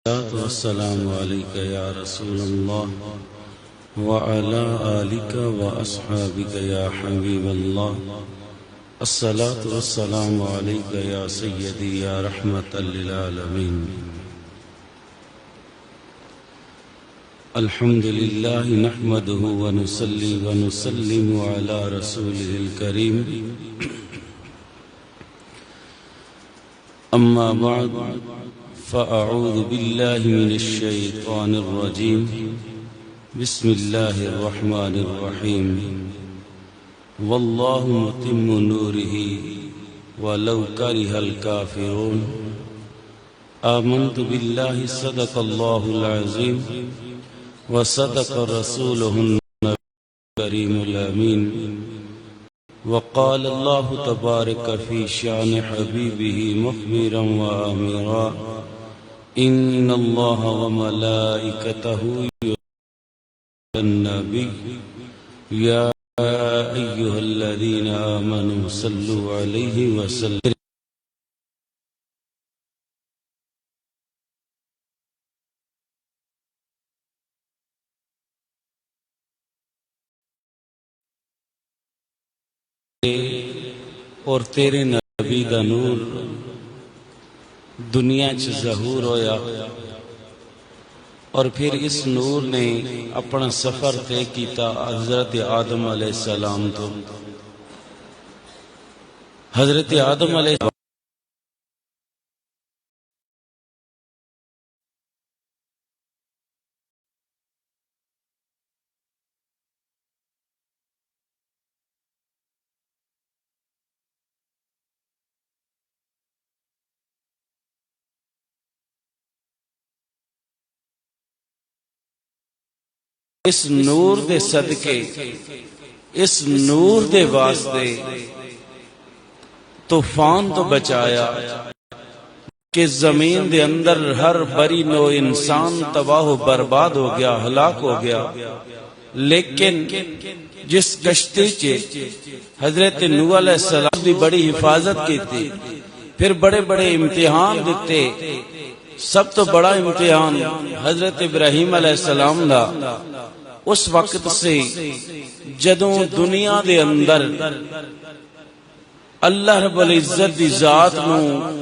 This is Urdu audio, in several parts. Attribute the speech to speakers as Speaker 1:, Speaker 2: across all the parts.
Speaker 1: والسلام عليك يا رسول الله وعلى آلك وأصحابك يا حبيب الله. الصلاة والسلام عليك يا سيدي يا رحمة للعالمين. الحمد لله نحمده ونصلي ونسلم على رسوله الكريم. أما بعد فأعوذ بالله من الشيطان الرجيم. بسم الله الرحمن الرحيم. والله متم نوره ولو كره الكافرون. آمنت بالله صدق الله العظيم وصدق رسوله النبي الكريم الأمين. وقال الله تبارك في شأن حبيبه مخبرا وآمرا إن الله وملائكته يصلون على النبي يا أيها الذين آمنوا صلوا عليه وسلموا. اور تیرے نبی دا نور دنیا چ ظہور ہویا اور پھر اس نور نے اپنا سفر طے کیتا حضرت آدم علیہ السلام تو. حضرت آدم علیہ السلام اس نور دے صدقے اس نور دے واسطے طوفان تو بچایا کہ زمین دے اندر ہر بری نو انسان تباہ و برباد ہو گیا، ہلاک ہو گیا. لیکن جس کشتی چے حضرت نوح علیہ السلام دی بڑی حفاظت کی تھی، پھر بڑے بڑے امتحان دیتے. سب تو بڑا امتحان حضرت ابراہیم علیہ السلام دا اس وقت سے جدوں دنیا دے اندر اللہ رب العزت دی ذات نو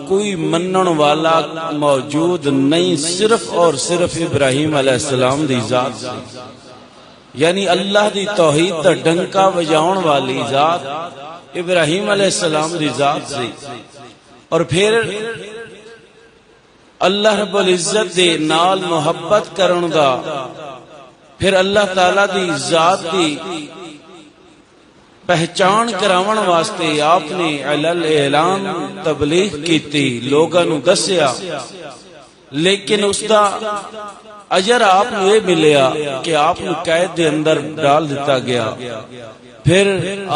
Speaker 1: کوئی منن والا موجود نہیں، صرف اور صرف ابراہیم علیہ السلام دی ذات سے، یعنی اللہ دی توحید دا ڈنکا بجاؤن والی ذات ابراہیم علیہ السلام دی ذات سے. اور پھر اللہ رب العزت دے نال محبت کرن دا، پھر اللہ تعالیٰ دی ذات دی پہچان کراون واسطے آپ نے علل اعلان تبلیغ کیتی، لوگاں نو دسیا. لیکن اس دا اجر آپ نو یہ ملیا کہ آپ نو قید دے اندر ڈال دیتا گیا. پھر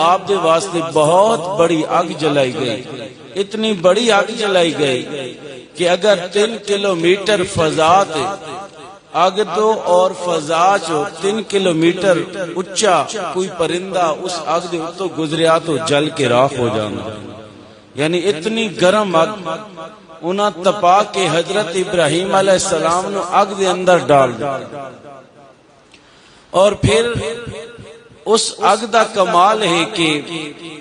Speaker 1: آپ دے واسطے بہت بڑی آگ جلائی گئی، اتنی بڑی آگ جلائی گئی کہ اگر 3 کلومیٹر فضا تے آگ دو اور فضا چو 3 کلومیٹر اچھا کوئی پرندہ اس آگ دے تو گزریا تو جل کے راکھ ہو جانا. یعنی اتنی گرم آگ انہاں تپا کے حضرت ابراہیم علیہ السلام نو آگ دے اندر ڈال دیا. اور پھر اس آگ دا کمال ہے کہ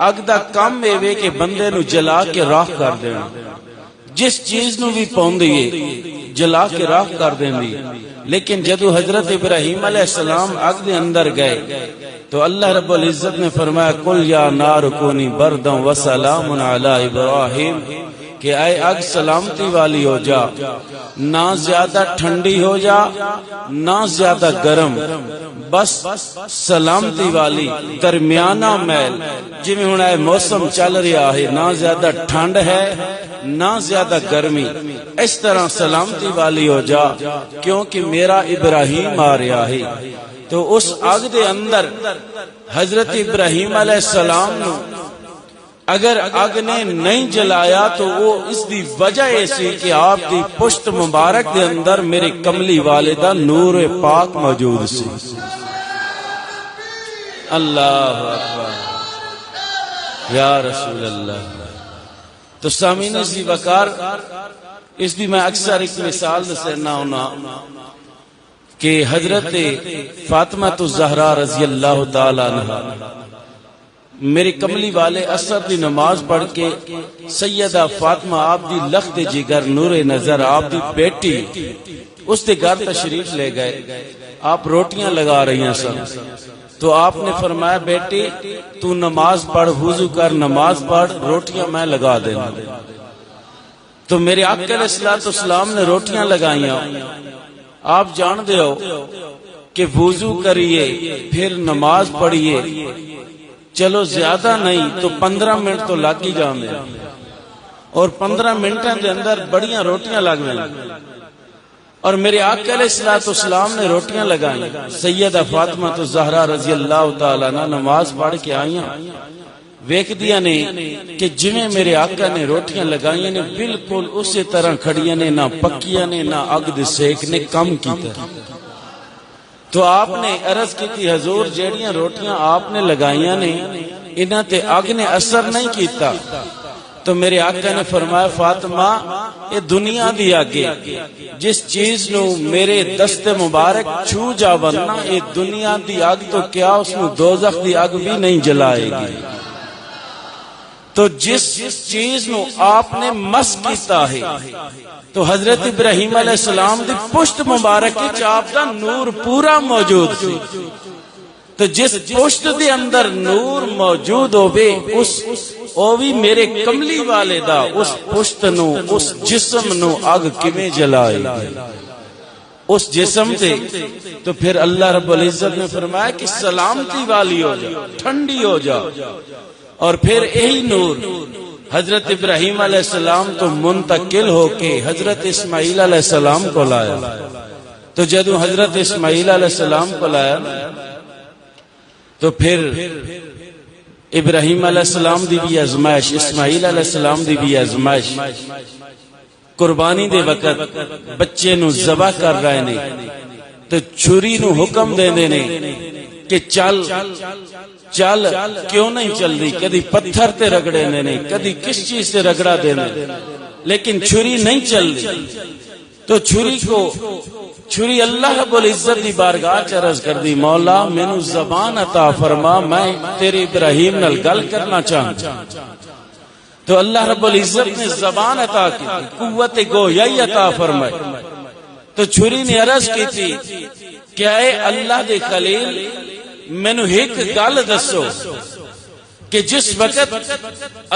Speaker 1: آگ دا کم ہے کہ بندے نو جلا کے راکھ کر دینا. جس چیز نو بھی پاؤں دیئے جلا کے راکھ کر دیں دی. لیکن جدو حضرت ابراہیم علیہ السلام آگ دے اندر گئے تو اللہ رب العزت نے فرمایا قل یا نار کونی بردا وسلام علی ابراہیم، کہ اے آگ سلامتی والی ہو جا، نہ زیادہ ٹھنڈی ہو جا نہ زیادہ گرم، بس سلامتی والی درمیانہ میل. جی میں ہونا ہے موسم چل رہا ہے، نہ زیادہ ٹھنڈ ہے نہ زیادہ گرمی، اس طرح سلامتی والی ہو جا کیونکہ میرا ابراہیم آ رہا ہے. تو اس آگ دے اندر حضرت ابراہیم علیہ السلام نے اگر آگ نے نہیں جلایا تو وہ اس دی وجہ ایسی کہ آپ دی پشت مبارک دے اندر میرے کملی والدہ نور پاک موجود سی. اللہ اکبر یا رسول اللہ. تو سامعین عزیز وقار اس بھی میں اکثر ایک مثال دسنا ہونا کہ حضرت فاطمہ الزہرا رضی اللہ تعالی عنہ میرے کملی والے اثر دی نماز پڑھ کے سیدہ فاطمہ آپ دی لخت جگر نور نظر آپ دی بیٹی اس دے گھر تشریف لے گئے. آپ روٹیاں لگا رہی ہیں سب تو آپ نے فرمایا بیٹی تو نماز پڑھ وضو کر نماز پڑھ روٹیاں میں لگا دینا. تو میرے آقا علیہ الصلوۃ والسلام نے روٹیاں لگائیاں. آپ جان دے ہو کہ وضو کریے پھر نماز پڑھیے چلو زیادہ نہیں تو 15 منٹ تو لگ ہی جاندے اور 15 منٹوں کے اندر بڑیاں روٹیاں لگ گئیں اور میرے آقا علیہ الصلوۃ والسلام نے روٹیاں لگائیں. سیدہ فاطمہ الزہرا رضی اللہ تعالی عنہ نماز پڑھ کے آئیاں ویکھ دیا نے کہ جویں میرے آقا نے روٹیاں لگائیاں نے بالکل اسی طرح کھڑیاں نے، نہ پکیاں نے نہ اگ دے سیک نے کم کیتا. تو آپ نے عرض کی تھی حضور جیڑیاں روٹیاں آپ نے لگائیاں نے انہاں تے اگ نے اثر نہیں کیتا. تو میرے آقا نے فرمایا فاطمہ یہ دنیا دی اگ جس چیز نو میرے دست مبارک چھو جاونا یہ دنیا دی اگ تو کیا اس نو دوزخ دی اگ بھی نہیں جلائے گی. تو جس چیز نو آپ نے مس کیتا ہے تو حضرت ابراہیم علیہ السلام دی پشت مبارک وچ آپ دا نور پورا موجود سی. تو جس پشت دے اندر نور موجود ہوے اس او بھی میرے کملی والے دا اس پشت نو اس جسم نو اگ کیویں جلائے گی اس جسم تے. تو پھر اللہ رب العزت نے فرمایا کہ سلامتی والی ہو جا ٹھنڈی ہو جا. اور پھر یہی نور حضرت ابراہیم علیہ السلام تو منتقل ہو کے حضرت اسماعیل علیہ السلام کو لایا. تو جدو حضرت اسماعیل علیہ السلام کو لایا تو پھر ابراہیم علیہ السلام دی بھی آزمائش اسماعیل علیہ السلام دی بھی آزمائش. قربانی دے وقت بچے نو ذبح کر رہے نے تو چھری نو حکم دیندے نے کہ چل چل کیوں نہیں چل دی. کدی پتھر تے رگڑے نے کدی کس چیز سے رگڑا دینے لیکن چھری نہیں چل دی. تو چھری اللہ رب العزت دی بارگاہ چ عرض کر دی مولا مینوں زبان عطا فرما میں تیرے ابراہیم نال گل کرنا چاہتا. تو اللہ رب العزت نے زبان عطا کی قوت گویائی عطا فرمائی. تو چھری نے عرض کی تھی کہ اے اللہ دے خلیل مینوں ایک گل دسو کہ جس وقت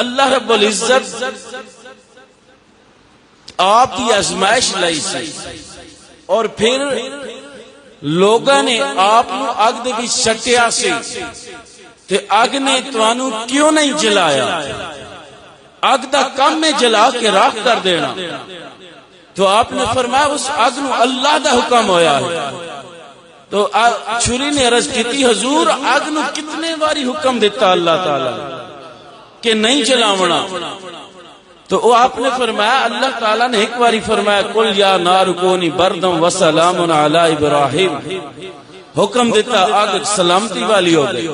Speaker 1: اللہ رب العزت آپ کی آزمائش لائی سی اور پھر لوگاں نے آپ نو اگ دے وچ سٹیا سی تے اگ نے تانوں کیوں نہیں جلایا؟ اگ دا کم میں جلا کے راکھ کر دینا. تو آپ نے فرمایا اس اگ نو اللہ دا حکم ہویا ہے. تو چھری نے عرض کی تھی حضور اگ نو کتنے باری حکم دیتا اللہ تعالی کہ نہیں جلاونا؟ تو وہ آپ نے فرمایا اللہ تعالیٰ نے ایک باری فرمایا قل یا نار کونی بردم وسلام علی ابراہیم. حکم دیتا آگ سلامتی والی ہو گئی.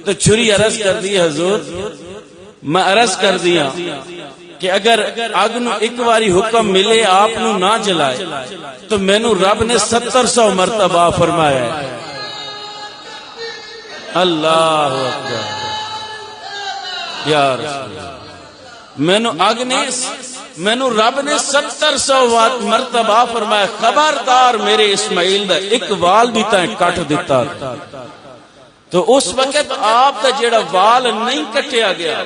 Speaker 1: تو چھری عرض کر دی حضور میں عرض کر دیا کہ اگر آگ نو ایک باری حکم ملے آپ نو نہ جلائے تو مینو رب نے 700 مرتبہ فرمایا ہے. اللہ اکبر یا رسول اللہ. مینو رب نے 700 مرتبہ فرمایا خبردار میرے اسماعیل دا ایک وال بھی تائیں کٹ دیتا. تو اس وقت آپ دا جیڑا وال نہیں کٹیا گیا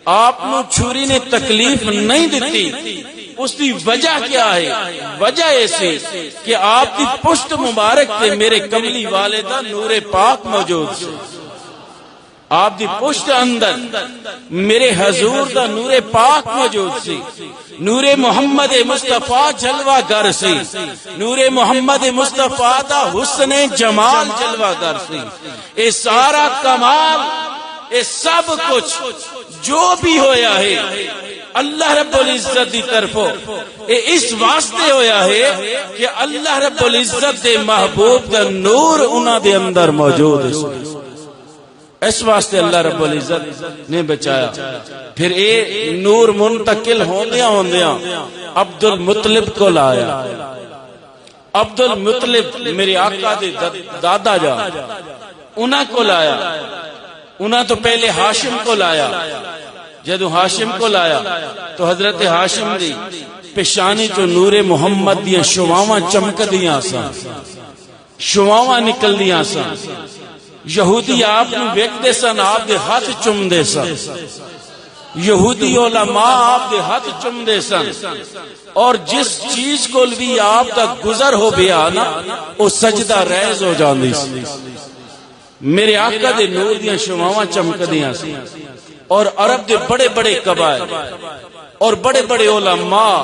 Speaker 1: آپ نو چھری نے تکلیف نہیں دیتی. اس دی وجہ کیا ہے؟ وجہ ایسی کہ آپ دی پشت مبارک تے میرے کملی والے دا نور پاک موجود سے. آپ دی پشت اندر میرے حضور دا نور پاک موجود سی. نور محمد مصطفیٰ جلوہ گر سی. نور محمد مصطفیٰ دا حسن جمال جلوہ گر سی. اے سارا کمال اے سب کچھ جو بھی ہویا ہے اللہ رب العزت دی طرفوں اے اس واسطے ہویا ہے کہ اللہ رب العزت دے محبوب دا نور انہاں دے اندر موجود ہے. اس واسطے اللہ رب العزت نے بچایا. پھر اے نور منتقل ہوندیاں ہوندیاں عبد المطلب کو لایا. عبد المطلب میرے آقا دے دادا جا انہاں کو لایا. انہاں تو پہلے ہاشم کو لایا. جدو ہاشم کو لایا تو حضرت ہاشم دی پیشانی چو نور محمد دیاں شعاواں چمکدیاں سن, شعاواں نکلدیاں سن. یہودی آپ نو ویکھدے سن, آپ دے ہاتھ چومدے سن. یہودی علماء آپ دے ہاتھ چومدے سن. اور جس چیز کو بھی آپ دا گزر ہو گیا نا وہ سجدہ ریز ہو جاندی سی. میرے آقا دے نور دیاں شعاواں چمکدیاں سی. اور عرب دے بڑے بڑے قبائل اور بڑے بڑے علماء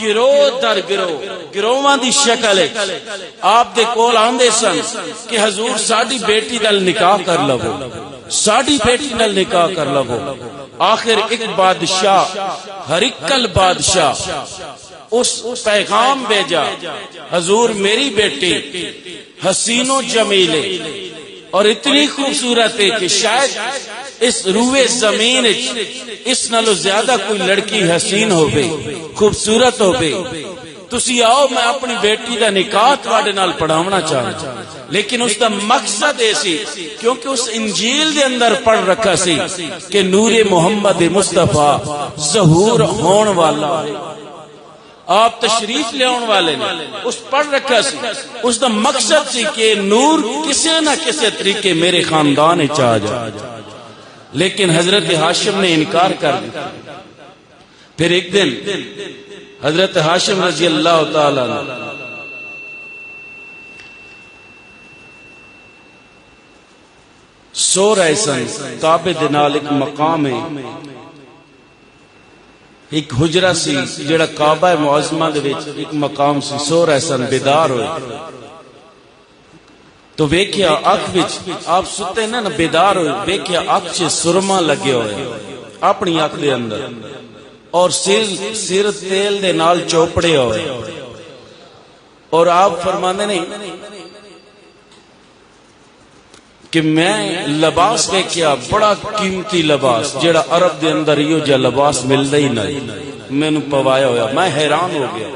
Speaker 1: گروہ در گروہ گروہاں دی شکل آپ دے کول آندے سن کہ حضور ساڈی بیٹی نال نکاح کر لو, ساڈی بیٹی نال نکاح کر لو. آخر ایک بادشاہ ہرکل بادشاہ اس پیغام بھیجا, حضور میری بیٹی حسین و جمیل اور اتنی خوبصورت ہے کہ شاید اس روئے زمین اس نالو زیادہ کوئی لڑکی حسین ہو بے, خوبصورت ہو بے. تسی آؤ میں اپنی بیٹی دا نکاح تواڈے نال پڑھاونا چاہنا. لیکن اس دا مقصد ایسی کیونکہ اس انجیل دے اندر پڑھ رکھا سی کہ نور محمد مصطفیٰ ظہور ہون والا, آپ تشریف لے آن والے نے, اس پڑھ رکھا سی. اس دا مقصد سی کہ نور کسے نہ کسے طریقے میرے خاندان چاہ جائے. لیکن حضرت ہاشم نے انکار کر دیا. پھر ایک دن حضرت ہاشم رضی اللہ تعالی عنہ سو رہے سن. کعبے دے نال ایک مقام ہے, ایک حجرہ سی جڑا کعبہ معظمہ دے وچ ایک مقام سی. سو رہے سن, بیدار ہوئے تو ویکھیا اکھ وچ, آپ ستے نا بیدار ہوئے, ویکھیا اکھ چ سرما لگے ہوئے اپنی اکھ دے اندر, اور سر تیل دے نال چوپڑے ہوئے. اور آپ فرماندے نہیں کہ میں لباس ویکھیا بڑا قیمتی لباس جڑا عرب دے اندر ایو جا لباس ملدا ہی نہیں, مینوں پوایا ہویا. میں حیران ہو گیا.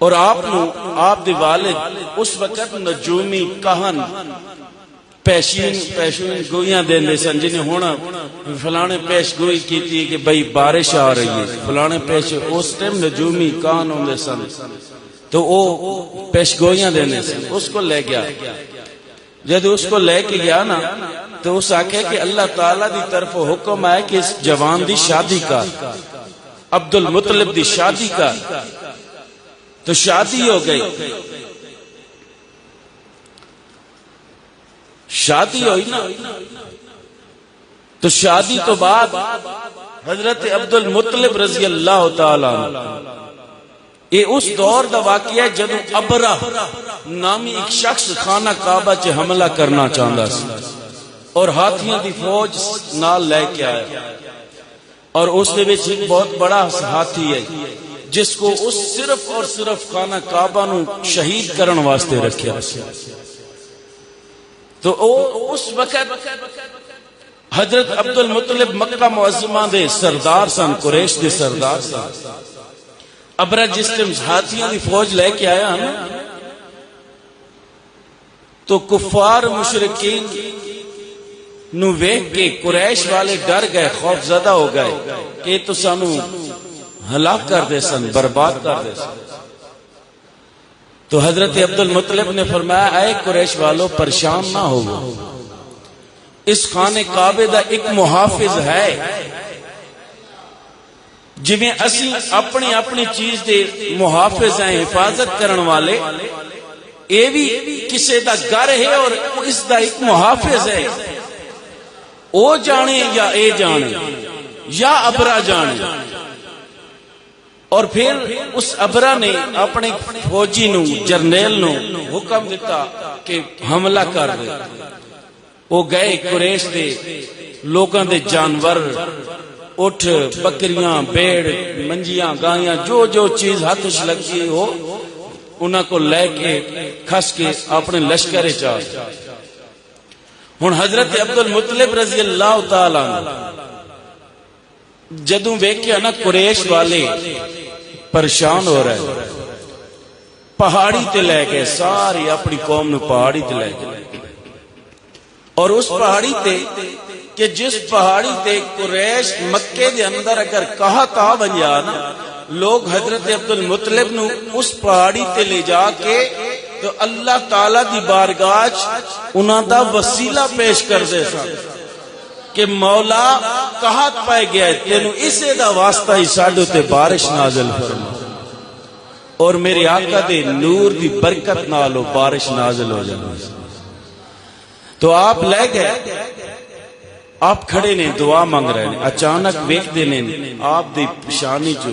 Speaker 1: اور آپ دے والد اس وقت نجومی کہن پیشین گوئیاں دیندے سن, جنہیں ہونا فلانے پیش گوئی کیتی کہ بھئی بارش آ رہی ہے, فلانے پیش. اس ٹائم نجومی کہن ہوندے سن تو وہ پیش گوئیاں دیندے سن. اس کو لے گیا. جب اس کو لے کے گیا نا تو اس آکھے کہ اللہ تعالیٰ دی طرف حکم آئے کہ اس جوان دی شادی کا, عبد المطلب دی شادی کا. تو شادی ہو گئی. شادی ہوئی نا تو شادی تو بعد حضرت عبد المطلب رضی اللہ تعالی عنہ, یہ اس دور دا واقعہ ہے جب ابرہ نامی ایک شخص خانہ کعبہ چ حملہ کرنا چاہتا سی اور ہاتھیاں دی فوج نال لے کے آیا. اور اس دے وچ ایک بہت بڑا ہاتھی ہے جس کو اس صرف اور صرف خانہ کعبہ نو شہید کرن واسطے رکھیا. تو اس وقت حضرت عبد المطلب مکہ معظمہ دے سردار سن, قریش دے سردار سن. ابرہ جس ٹائم ہاتھیاں دی فوج لے کے آیا نا تو کفار مشرکین نو ویکھ کے قریش والے ڈر گئے, خوف زدہ ہو گئے کہ تو سانو ہلاک کر دے سن, برباد کر دے سن. تو حضرت عبد المطلب نے فرمایا اے قریش والو پریشان نہ ہو, اس خانے کعبے دا ایک محافظ ہے. جویں اسی اپنی اپنی چیز دے محافظ ہیں, حفاظت کرن والے, اے بھی کسے دا گھر ہے اور اس دا ایک محافظ ہے. او جانے یا اے جانے یا ابرہ جانے. اور پھر اس ابرہ نے اپنے فوجی نو, جرنیل نو حکم دیتا کہ حملہ کر دے. وہ گئے قریش دے لوگاں دے جانور, اٹھ بکریاں, بیڑ, منجیاں, گایاں, جو جو چیز ہاتھ لگی ہو انہاں کو لے کے کھس کے اپنے لشکر چاہ. ہن حضرت عبد المطلب رضی اللہ تعالی جدوں ویکھیا نا قریش والے پریشان ہو رہے پہاڑی تے لے گئے، ساری اپنی قوم نو پہاڑی تے لے گئے، اور اس پہاڑی تے کہ جس پہاڑی تے قریش مکے دے اندر اگر کہا تا بنیا نا، لوگ حضرت عبد المطلب نو اس پہاڑی تے لے جا کے تو اللہ تعالی دی بارگاہ انہاں دا وسیلہ پیش کر دے سن کہ مولا کہت پائے گیا ہے تینو اسے دا واسطہ ہی ساڈے تے بارش نازل فرما، اور میرے آقا دے نور دی برکت نالو بارش نازل ہو جائے۔ تو آپ لے گئے، آپ کھڑے نے دعا مانگ رہے ہیں، اچانک ویکھ دے نے آپ دی پیشانی جو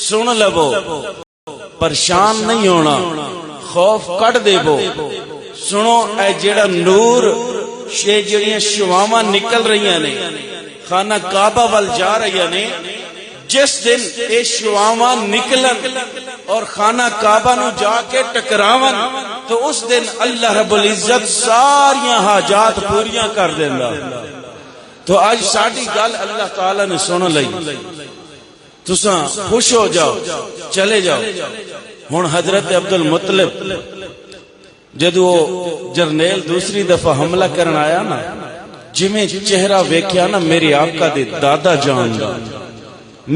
Speaker 1: سن لو، پریشان نہیں ہونا، خوف کٹ دے بو، سنو اے جیڑا نور جڑیاں شواواں نکل رہی نے خانہ کعبہ وال جا رہی نے، جس دن اے شواواں نکلن اور خانہ کعبہ نو جا کے ٹکراون تو اس دن اللہ رب العزت ساریاں حاجات پوریاں کر دیندا۔ تو آج ساڈی گل اللہ تعالی نے سن لئی، تساں خوش ہو جاؤ، چلے جاؤ۔ ہن حضرت عبد المطلب جدو جرنیل دوسری دفعہ حملہ کرن آیا نا، جویں چہرہ ویکھیا نا میرے آقا دے دادا جان دا،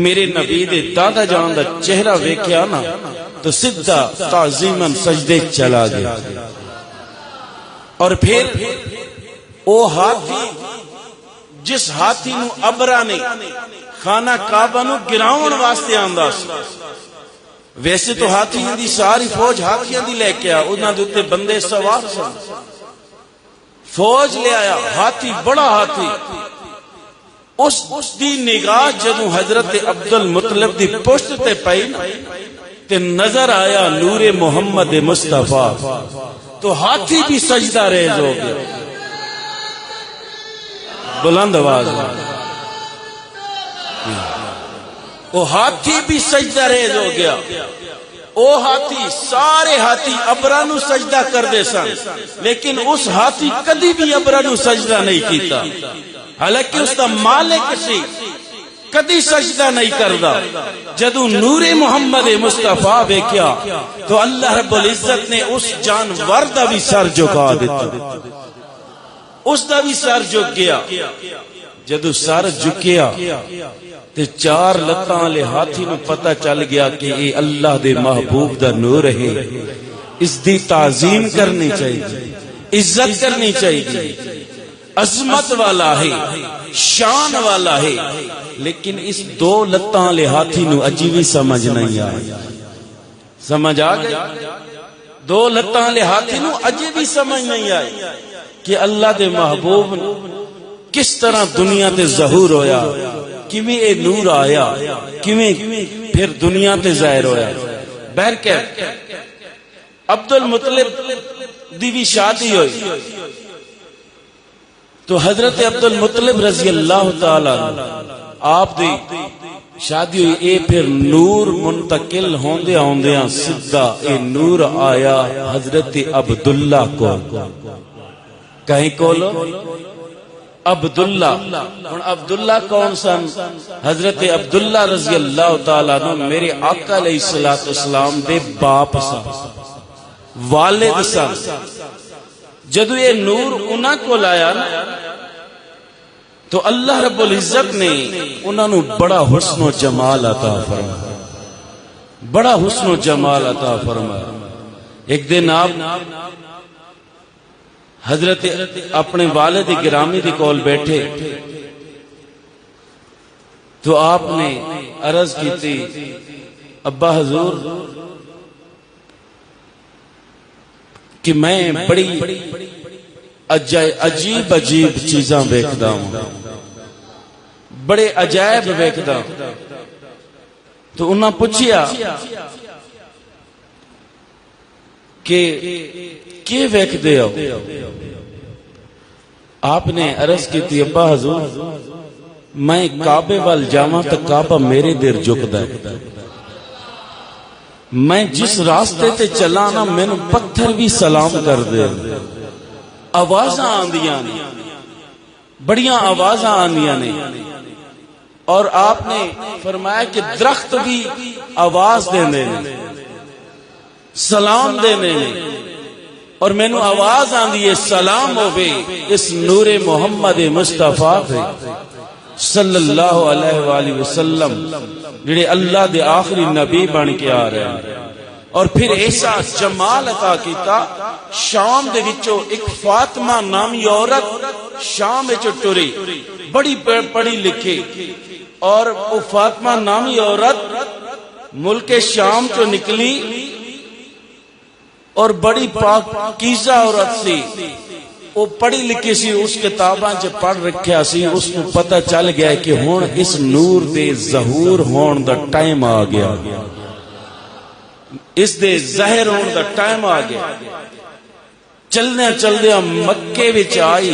Speaker 1: میرے نبی دے دادا جان دا چہرہ ویکھیا نا تو سدھا تعظیماً سجدے چلا گیا، اور پھر او ہاتھی جس ہاتھی نو ابرا نے خانہ کعبہ نو گراؤن واسطے آندا سی، ویسے تو ہاتھیاں دی ساری فوج ہاتھیاں دی لے کے آیا، انہاں دے اوتے بندے سوار سن، فوج لے آیا، ہاتھی بڑا ہاتھی، اس دی نگاہ جدوں حضرت عبد المطلب دی پشت تے پئی تے نظر آیا نور محمد مصطفیٰ، تو ہاتھی بھی سجدہ ریز ہو گیا۔ بلند آواز، وہ ہاتھی بھی سجدہ ریز ہو گیا۔ او ہاتھی، سارے ہاتھی ابرا نو سجدہ کر دے سن، لیکن اس ہاتھی کدی بھی ابرا نو سجدہ نہیں کیتا، حالانکہ اس دا مالک سی، کدی سجدہ نہیں کردا۔ جدو نور محمد مصطفیٰ ویکھیا تو اللہ رب العزت نے اس جانور دا بھی سر جھکا دیتا، اس دا بھی سر جھک گیا۔ جدو سر جھکیا تے چار لتاں والے ہاتھی نو پتہ چل گیا کہ اے اللہ دے محبوب دا نور ہے، اس دی تعظیم کرنی چاہیے، عزت کرنی چاہیے، عظمت والا ہے، شان والا ہے، لیکن اس دو لتاں والے ہاتھی نو اجی بھی سمجھ نہیں آئی۔ سمجھ آ گئی؟ دو لتاں والے ہاتھی نو اجی بھی سمجھ نہیں آئی کہ اللہ دے محبوب کس طرح دنیا تے ظہور ہویا، کیویں اے نور آیا، کیویں پھر دنیا تے ظاہر ہویا۔ بہرکیف عبد المطلب دی بھی شادی ہوئی تو حضرت عبد المطلب رضی اللہ تعالی آپ دی شادی ہوئی، اے پھر نور منتقل ہوندے ہوندے سدھا اے نور آیا حضرت عبداللہ کو، کہیں کولو عبداللہ۔ اور عبداللہ کون سن؟ حضرت عبداللہ رضی اللہ تعالیٰ عنہ میرے آقا علیہ السلام دے باپ سن، والد سن۔ جدو یہ نور انہاں کو لایا تو اللہ رب العزت نے انہاں نو بڑا حسن و جمال عطا فرمایا، بڑا حسن و جمال عطا فرمایا۔ ایک دن آپ حضرت اپنے والد گرامی دی کول بیٹھے تو آپ نے عرض کی تھی، ابا حضور کہ میں بڑی عجیب عجیب چیزاں ویکھدا ہوں، بڑے عجائب ویکھدا ہوں۔ تو انہاں پوچھیا کہ ویکھ دے ہو؟ آپ نے عرض کی تھی، ابا حضور میں کعبے وال جاواں تے کعبہ میرے دیر جھکدا ہے، میں جس راستے تے چلا نا مینو پتھر بھی سلام کر دے. آوازاں آندیاں نے, بڑیاں آوازاں آندیاں نے, اور آپ نے فرمایا کہ درخت بھی آواز دینے نے, سلام دینے نے, اور مینو آواز آندی ہے سلام ہوے اس نور محمد مصطفیٰ پہ صلی اللہ علیہ وآلہ وسلم جڑے اللہ دے آخری نبی بن کے آ رہے ہیں. اور پھر ایسا جمال عطا کیتا, شام دے وچوں ایک فاطمہ نامی عورت شام وچوں ٹری, بڑی پڑھی لکھی, اور وہ فاطمہ نامی عورت ملک شام چوں نکلی اور بڑی پاکیزہ عورت سی, وہ پڑھی لکھی سی, اس کتاباں چ پڑھ رکھیا سی, اس کو پتہ چل گیا کہ ہن اس نور دے ظہور ہون دا ٹائم آ گیا, اس دے ظاہر ہون دا ٹائم آ گیا. چلدیاں چلدیاں مکے وچ آئی,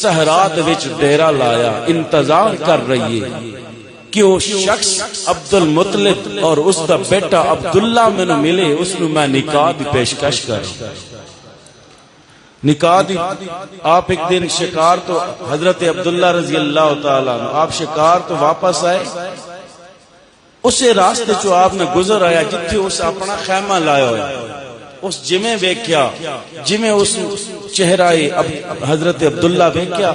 Speaker 1: صحرا دے وچ ڈیرا لایا, انتظار کر رہی ہے کہ وہ شخص عبد المطلب اور اس دا بیٹا عبداللہ مینوں ملے, اس نو میں نکاح دی پیشکش کروں. نکاح دی آپ ایک دن شکار تو حضرت عبداللہ رضی اللہ تعالیٰ عنہ آپ شکار تو واپس آئے, اسے راستے جو آپ نے گزر آیا جتھے اس اپنا خیمہ لایا ہوا, اس جمیں ویکھیا, جمیں اس چہرہ حضرت عبداللہ ویکھیا,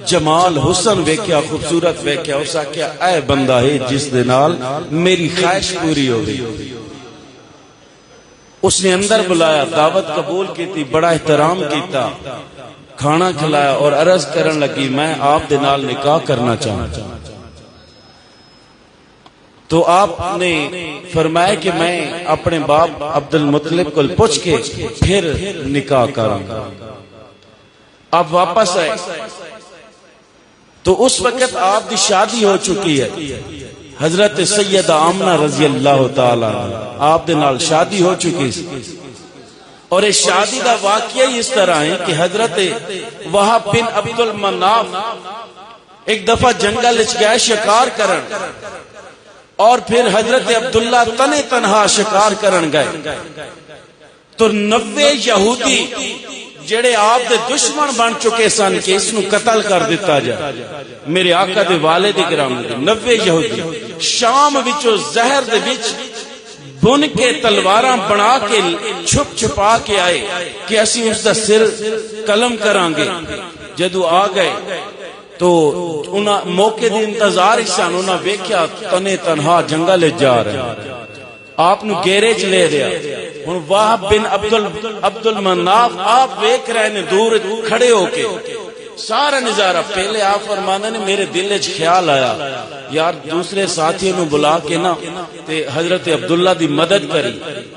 Speaker 1: جمال حسن ویکھیا, خوبصورت ویکھیا, اس آکھیا اے بندہ ہے جس دے نال میری خواہش پوری ہو گئی. اس نے اندر بلایا, دعوت قبول کی تھی, بڑا احترام کیتا, کھانا کھلایا اور عرض کرن لگی میں آپ دے نال نکاح کرنا چاہتا. تو آپ نے فرمایا کہ میں اپنے باپ عبد المطلب کو پوچھ کے پھر نکاح کروں گا. آپ واپس آئے تو اس وقت آپ کی شادی ہو چکی ہے, حضرت سیدہ آمنہ رضی اللہ تعالیٰ آپ دے نال شادی ہو چکی سی. اور اس شادی دا واقعہ اس طرح ہے کہ حضرت وہب بن عبد المناف ایک دفعہ جنگل وچ گئے شکار کرن, اور پھر حضرت عبداللہ تنے تنہا شکار کرن گئے تو 90 یہودی جڑے آپ دے دشمن بن چکے سن کہ اس نو قتل کر دیتا جائے, میرے آقا دے والد کرام دے 90 یہودی شام وچوں زہر دے وچ بن کے تلواراں بنا کے چھپ چھپا کے آئے کہ اسی اس دا سر قلم کران گے. جدو آ گئے تو انہاں موقع دی انتظار سن, انہاں ویکھیا تنے تنہا جنگل جا رہے, آپ نو گیرے چ لے دیا. ہن وہب بن عبد المناف آپ ویکھ رہے نے دور کھڑے ہو کے سارا نظارہ. پہلے آپ فرماندے نے میرے دل وچ خیال آیا یار دوسرے ساتھیوں نو بلا کے نا تے حضرت عبداللہ دی مدد کری,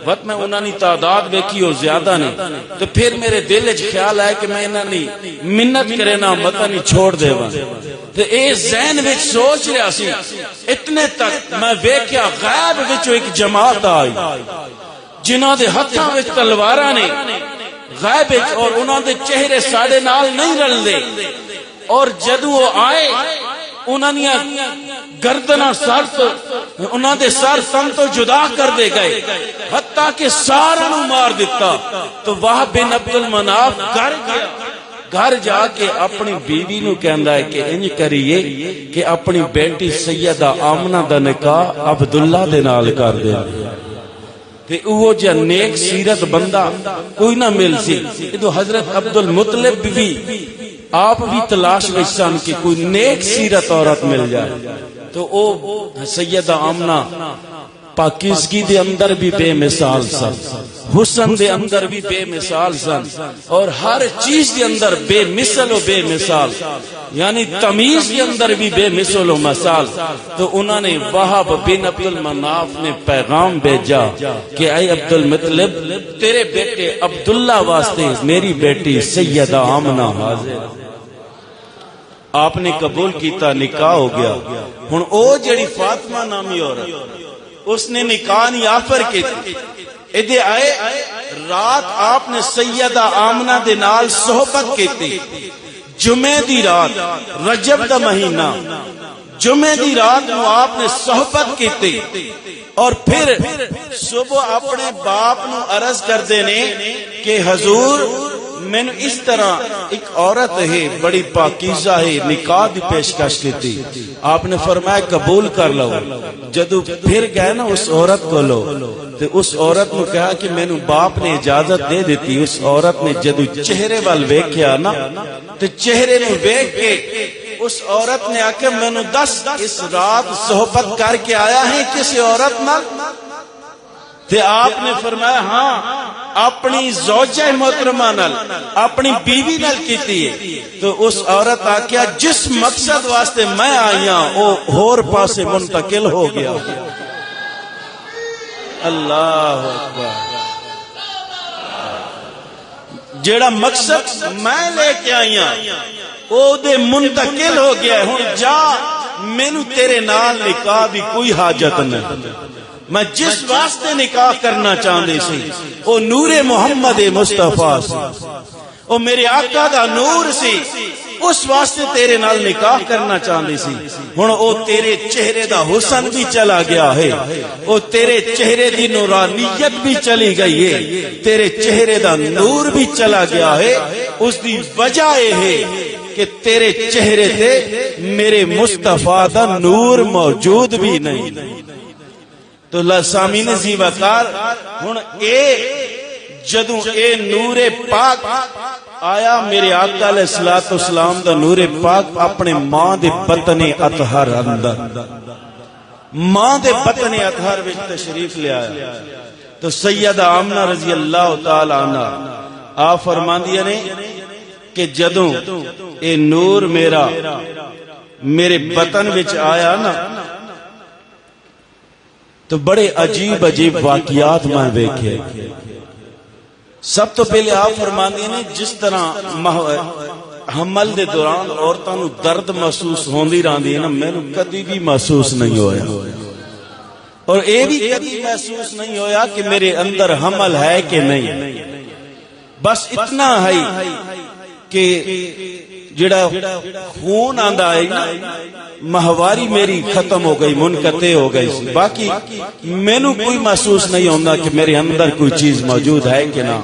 Speaker 1: وقت میں انہاں دی تعداد ویکھی او زیادہ نے, تو پھر میرے دل وچ خیال آیا کہ میں انہاں دی منت کرے نا متا نہیں چھوڑ دیواں. تے اے ذہن وچ سوچ رہا سی, اتنے تک میں ویکھیا غیب وچوں ایک جماعت آئی جنہاں دے ہتھاں وچ تلواراں نے غائب, اور انہاں دے چہرے ساڈے نال نہیں رل دے, اور جدوں وہ آئے انہاں دی گردناں سر تو انہاں دے سر تن تو جدا کر دے گئے حتیٰ کہ سارا نو مار دیتا. تو وہب بن عبد المناف گھر گیا, گھر جا کے اپنی بیوی نو کہندا ہے کہ انج کریے کہ اپنی بیٹی سیدہ آمنہ دا نکاح عبداللہ دے نال کر دے. تے وہ جا نیک سیرت بندہ کوئی نہ مل سی. تو حضرت عبد المطلب بھی آپ بھی تلاش وچ سن کہ کوئی نیک سیرت عورت مل جائے. تو او سیدہ آمنہ پاکیزگی دے اندر بھی بے مثال سن, حسن دے اندر بھی بے مثال سن, اور ہر چیز دے اندر بے مثل و بے مثال, یعنی تمیز دے اندر بھی بے مثل و مثال. تو انہوں نے وہب بن عبد المناف نے پیغام بھیجا کہ اے عبد المطلب تیرے بیٹے عبداللہ واسطے میری بیٹی سیدہ آمنہ حاضر. آپ نے قبول کیتا, نکاح ہو گیا. ہن او جڑی فاطمہ نامی عورت اس نے نکاح نہیں آفر کی ادھے آئے رات آپ نے سیدہ آمنہ دے نال صحبت کی تھی. جمعے دی رات رجب دا مہینہ جمعے دی رات نو آپ نے صحبت کیتی اور پھر صبح اپنے باپ نو عرض کردے نے کہ حضور میں نے اس طرح ایک عورت ہے بڑی پاکیزہ ہے نکاح دی پیشکش کی تھی. آپ نے فرمایا قبول کر لو. جدو پھر گئے نا اس عورت کو لو تو اس عورت نے کہا کہ میں نے باپ نے اجازت دے دیتی. اس عورت نے جدو چہرے وال ویکھیا نا تو چہرے نو ویکھ کے اس عورت نے آکے میں نے دس اس رات صحبت کر کے آیا ہے کسی عورت نال. تے آپ نے فرمایا ہاں اپنی زوجہ محترمہ نال اپنی بیوی نال کیتی ہے. تو اس عورت آکیا جس مقصد واسطے میں آئی ہوں وہ ہور پاسے منتقل ہو گیا. اللہ اکبر. جیڑا مقصد میں لے کے آئی ہوں او دے منتقل ہو گیا. ہن جا مینوں تیرے نال نکاح دی کوئی حاجت نہیں. میں جس واسطے نکاح کرنا چاہندی سی او نور محمد مصطفیٰ سی, او میرے آقا دا نور سی, اس واسطے تیرے نال نکاح کرنا چاہندی سی. ہن او تیرے چہرے دا حسن بھی چلا گیا ہے, او تیرے چہرے دی نورانیت بھی چلی گئی ہے, تیرے چہرے دا نور بھی چلا گیا ہے. اس دی وجہ یہ ہے کہ تیرے چہرے تے میرے مصطفیٰ دا نور موجود بھی نہیں. تو سامعین زی وقار ہن اے جدوں اے نور پاک آیا میرے آقا علیہ الصلوۃ والسلام دا نور پاک اپنے ماں دے بطن اطہر اندر ماں دے بطن اطہر وچ تشریف لے آیا. تو سیدہ آمنہ رضی اللہ تعالی عنہ آپ فرماندیاں نے کہ جدوں اے نور میرا میرے بطن وچ آیا نا تو بڑے عجیب عجیب واقعات میں دیکھے. سب تو پہلے آپ فرماندے نے جس طرح حمل دے دوران عورتاں نو درد محسوس ہوندی رہندی ہے نا, مینوں کدی بھی محسوس نہیں ہویا, اور اے بھی کدی محسوس نہیں ہویا کہ میرے اندر حمل ہے کہ نہیں. بس اتنا ہے کہ جڑا خون آندا ہے نا مہواری میری ختم ہو گئی, منقطع ہو گئی سی. باقی مینوں کوئی محسوس نہیں ہوندا کہ میرے اندر کوئی چیز موجود ہے کہ نہ.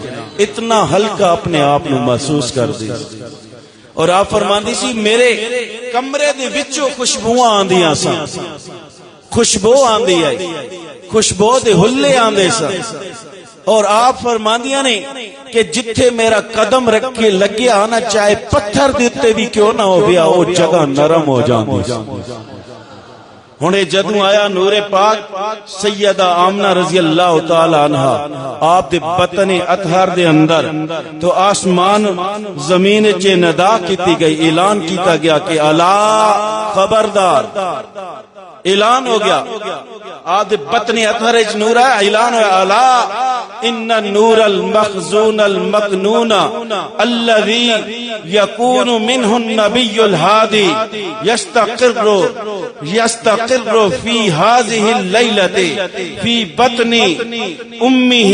Speaker 1: اتنا ہلکا اپنے آپ نو محسوس کر دی. اور آپ فرماندی سی میرے کمرے دے وچوں خوشبوواں آندیاں سن, خوشبو آندی ہے, خوشبو دے حلے آندے سن. اور آپ فرماندیاں نے کہ جتھے میرا قدم رکھ کے لگیا نا چاہے پتھر دیتے بھی کیوں نہ ہو گیا وہ جگہ نرم ہو جاندی. ہنے جدوں آیا نور پاک سیدہ آمنہ رضی اللہ تعالی عنہ آپ دے بطن اطہر دے اندر, تو آسمان زمین چے ندا کیتی گئی, اعلان کیتا گیا کہ الا خبردار. اعلان ہو گیا آپ دے بطن اطہر وچ نور ہے, اعلان ہوا الا ان النور المخزون المكنون الذي يكون منه النبي الهادي يستقر في هذه الليلة في بطن امه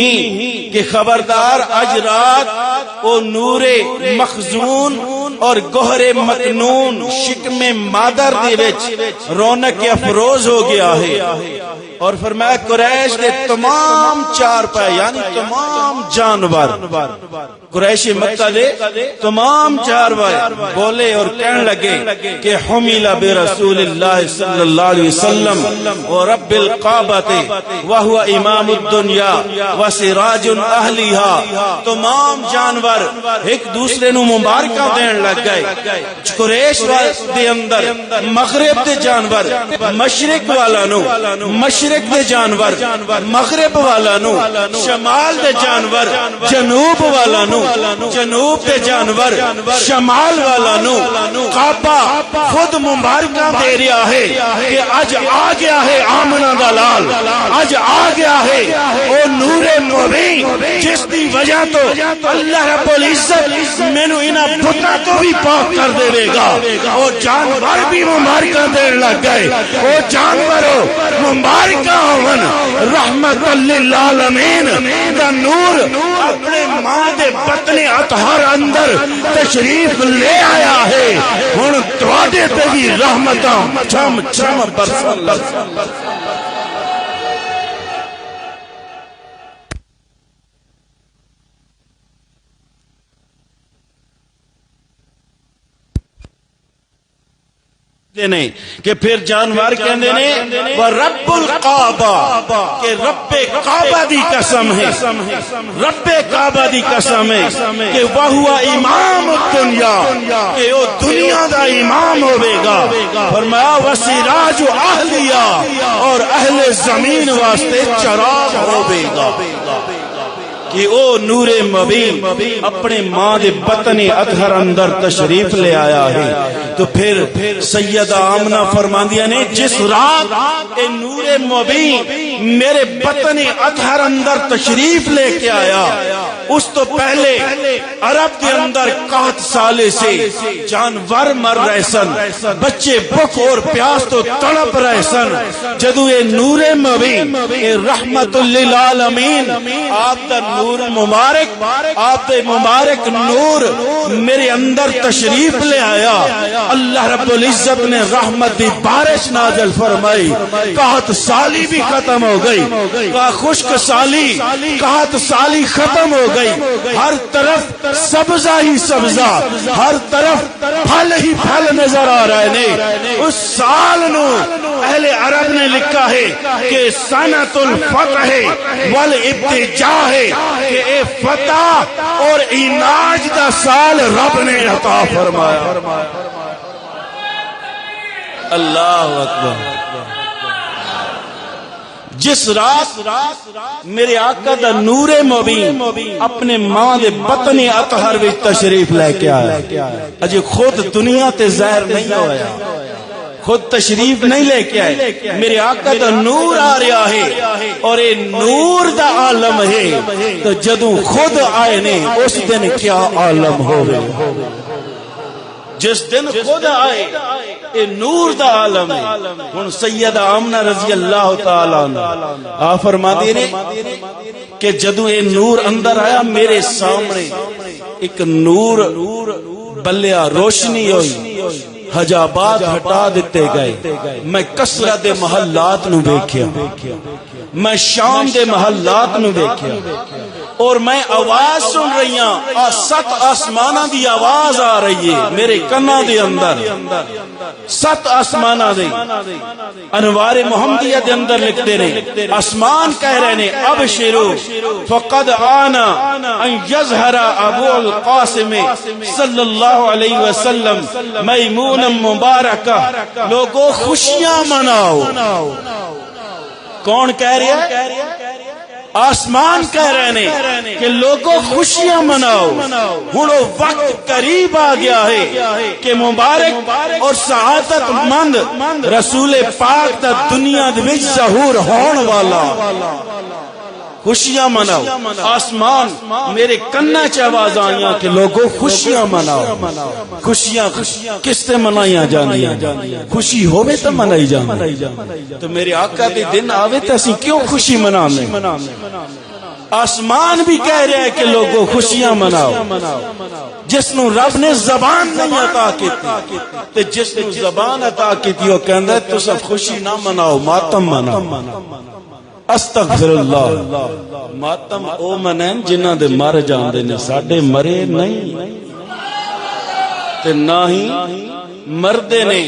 Speaker 1: کہ خبردار اج رات او نور مخزون اور گوہر مکنون شکم مادر دے وچ رونق افروز ہو گیا ہے. اور فرمایا قریش دے تمام چار پائے یعنی تمام جانور, قریش مکہ دے تمام چار پائے بولے اور کہنے لگے کہ حمل برسول اللہ صلی اللہ علیہ وسلم و رب القعبۃ وہو امام الدنیا وسراج اہلیہا. تمام جانور ایک دوسرے نو مبارکاں دین لگ گئے. قریش دے اندر مغرب دے جانور مشرق والا نو, مشرق دے جانور مغرب والا نو, شمال دے جانور جنوب والا نو, جنوب دے جانور شمال والا نو. کعبہ خود مبارکاں دے رہا ہے کہ اج آ گیا ہے آمنہ دا لال, اج آ گیا ہے او نور مبین جس دی وجہ تو اللہ رب العزت مینوں انہاں بتاں تو بھی پاک کر دے گا. او جانور بھی مبارکاں دین لگ گئے, او جانور مبارکاں ہون رحمت للعالمین دا نور اپنے ماں دے بطن اطہر اندر تشریف لے آیا ہے ہن تواڈے تے بھی رحمتاں چم چم برسن لگ کہ پھر جانور کہندے نے وَرَبُّ الْقَعْبَةِ کہ رب کعبہ دی قسم ہے رب کعبہ دی قسم ہے کہ وَهُوَ إِمَامُ الدُّنْيَا کہ وہ دنیا دا امام ہوئے گا فرمایا وَسِرَاجُ أَهْلِهَا اور اہل زمین واسطے چراغ ہوئے گا کہ او نور مبین اپنے ماں دے بطن اطہر اندر تشریف لے آیا ہے تو پھر سیدہ آمنہ فرماندیاں نے جس رات اے نور مبین میرے بطن اطہر اندر تشریف لے کے آیا اس تو پہلے عرب کے اندر 61 سالے سے جانور مر رہے سن بچے بھوک اور پیاس تو تڑپ رہے سن جدو اے نور مبین اے رحمت للعالمین آپ دا نور مبارک آپ دے مبارک نور میرے اندر تشریف لے آیا اللہ رب العزت نے رحمت دی بارش نازل فرمائی 61 سالی بھی ختم ہو گئی خشک سالی 61 سالی ختم ہو گئی ہر طرف سبزہ ہی سبزہ ہر طرف پھل ہی پھل نظر آ رہے نے اس سال نو اہل عرب نے لکھا ہے کہ سنۃ الفتح والابتجاہ کہ اے فتح اور اناج دا سال رب نے عطا فرمایا اللہ اکبر جس رات میرے آقا دا نور مبین اپنے ماں دے بطن اطہر وچ تشریف لے کے آیا اجے خود دنیا تے ظاہر نہیں ہویا خود تشریف نہیں لے کے آئے میرے آقا دا نور آ رہا ہے اور اے نور دا عالم ہے تو جدوں خود آئے نے اس دن کیا عالم ہوئے جس دن خود آئے اے نور دا عالم ہے ہن سیدہ آمنہ رضی اللہ تعالی عنہ آپ فرماتے نے کہ جدوں اے نور اندر آیا میرے سامنے ایک نور بلیا روشنی ہوئی حجابات ہٹا دیتے گئے میں کثرت دے محلات نو دیکھیا میں شام دے محلات نو دیکھیا اور میں آواز سن رہی ہوں 7 آسماناں دی آواز آ رہی ہے میرے کنا دے اندر 7 آسماناں دے انوار محمدیہ دے اندر لکھتے رہے آسمان کہہ رہے نے ابشرو فقد آنا ان یظہر ابو القاسم صلی اللہ علیہ وسلم میمون مبارکہ لوگوں خوشیاں مناؤ کون کہہ رہا ہے آسمان کہہ رہے ہیں کہ لوگوں خوشیاں مناؤ ہن وقت قریب آ گیا ہے کہ مبارک اور سعادت مند رسول پاک دا دنیا دے وچ ظہور ہون والا خوشیاں مناؤ آسمان میرے کنا چ آواز آئیاں کہ لوگوں خوشیاں مناؤ خوشیاں کس سے منائیاں جانیاں خوشی ہوے تو منائی جاندی تو میرے آقا دے دن آوے تے اسی کیوں خوشی منانے آسمان بھی کہہ رہے ہیں کہ لوگوں خوشیاں مناؤ جس نو رب نے زبان نہیں عطا کیتی تے جس نو زبان عطا کیتی وہ کہندا ہے تساں خوشی نہ مناؤ ماتم مناؤ استغفر اللہ ماتم او منن جنہاں دے مر جاندے نے ساڈے مرے نہیں تے نہ ہی مردے نے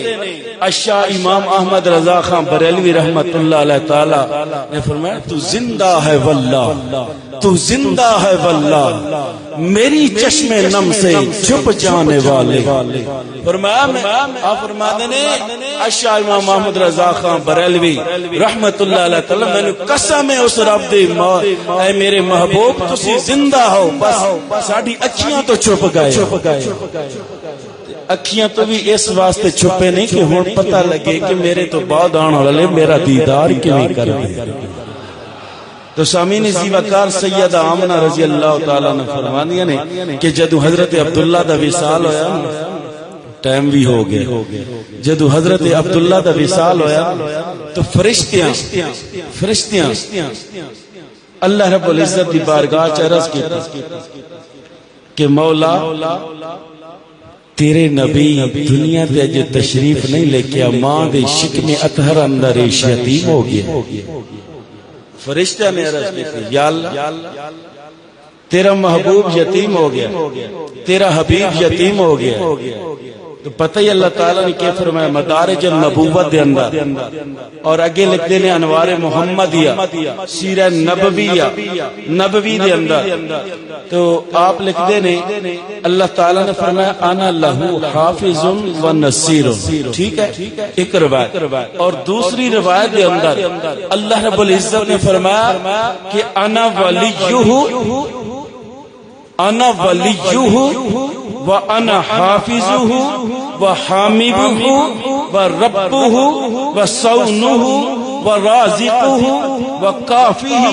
Speaker 1: اشا امام احمد رضا خان بریلوی رحمت اللہ علیہ تعالی نے فرمایا تو زندہ ہے واللہ تو زندہ ہے واللہ میری چشم نم سے چھپ جانے والے فرمایا آپ فرماتے نے اشا امام احمد رضا خان بریلوی رحمت اللہ علیہ تعالی میں نے قسم ہے اس رب دی اے میرے محبوب تسی زندہ ہو بس ساڈی اکھیاں تو چھپ گئے اکھیاں تو بھی اس واسطے چھپے نہیں کہ ہن پتہ لگے کہ میرے تو بعد آن والے میرا دیدار کیویں کر دے تو سامعین اسی وقار سیدہ آمنہ رضی اللہ تعالیٰ نے فرمانیاں نے کہ جدو حضرت عبداللہ دا وصال ہویا ٹائم بھی ہو گیا جدو حضرت عبداللہ دا وصال ہویا تو فرشتیاں اللہ رب العزت کی بارگاہ چ عرض کی کہ مولا تیرے نبی دنیا تے اج تشریف نہیں لے کے ماں دے شکم اطہر اندر یتیم ہو گیا فرشتہ نے عرض کی یا اللہ تیرا محبوب یتیم ہو گیا تیرا حبیب یتیم ہو گیا تو پتہ ہی اللہ تعالیٰ نے کیا فرمایا مدارج النبوت دے اندر اور اگے لکھتے ہیں انوار محمدیہ سیرہ نبوی دے اندر تو آپ لکھتے ہیں اللہ تعالیٰ نے فرمایا انا لہو حافظ و نصیر ٹھیک ہے ایک روایت اور دوسری روایت دے اندر اللہ رب العزت نے فرمایا کہ انا ولیہ وَأَنَا حَافِظُهُ وَحَامِبُهُ وَرَبُّهُ وَصَوْنُهُ وَرَازِقُهُ وَكَافِهِ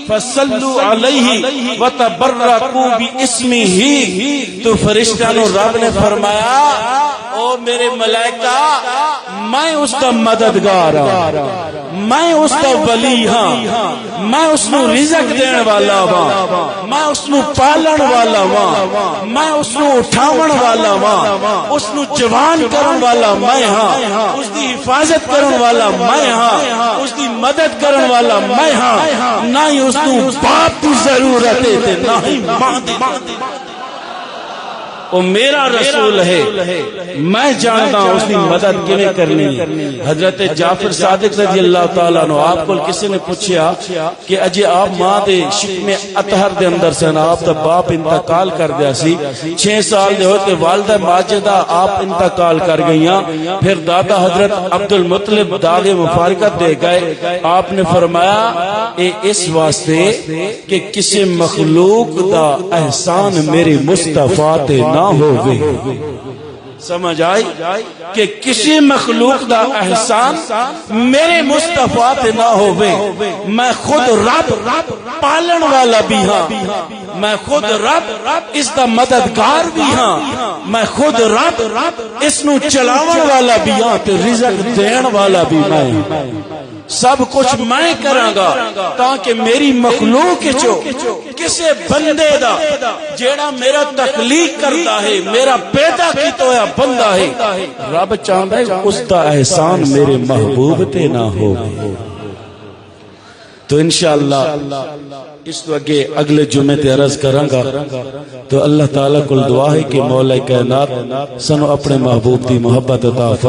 Speaker 1: فَصَلُّوا عَلَيْهِ وَتَبَرَّكُوا بِاسْمِهِ تو فرشتوں نے رب نے فرمایا او میرے ملائکہ میں اس کا مددگار ہاں میں اس کا ولی ہاں میں اس نو رزق دین والا ہاں میں اس نو پالن والا ہاں میں اس نو اٹھاون والا ہاں اس نو جوان کرن والا میں ہاں اس دی حفاظت کرن والا میں ہاں اس دی مدد کرن والا میں ہاں نہ ہی اس نو باپ کی ضرورت ہے نہ ہی ماں دی وہ میرا رسول ہے میں جانتا ہوں اس کی مدد کیویں کرنی ہے حضرت جعفر صادق رضی اللہ تعالیٰ عنہ آپ کو کسی نے پوچھا کہ اجے آپ ماں دے شکم اطہر دے اندر سے آپ دا باپ انتقال کر دیا سی 6 سال دے ہوتے والدہ ماجدہ آپ انتقال کر گئیاں پھر دادا حضرت عبد المطلب داد مفارقت دے گئے آپ نے فرمایا اے اس واسطے کہ کسی مخلوق دا احسان میرے مصطفیٰ تے نہ ہوگی سمجھ آئی کہ کسی مخلوق دا احسان میرے مصطفیٰ تے نہ ہوگی میں خود رب پالن والا بھی ہاں میں خود رب اس دا مددگار بھی ہاں میں خود رب اس نو چلاون والا بھی ہاں تے رزق دین والا بھی میں سب کچھ میں کراں گا تاکہ میری مخلوق چو کسے بندے دا جیڑا میرا تخلیق کرتا ہے میرا پیدا کیتا ہوا بندہ ہے رب چاہتا ہے اس دا احسان میرے محبوب تے نہ ہو تو انشاءاللہ اس تو اگلے جمعے تے عرض کراں گا تو اللہ تعالیٰ کو دعا ہے کہ مولا کائنات سنو اپنے محبوب دی محبت عطا فرمائے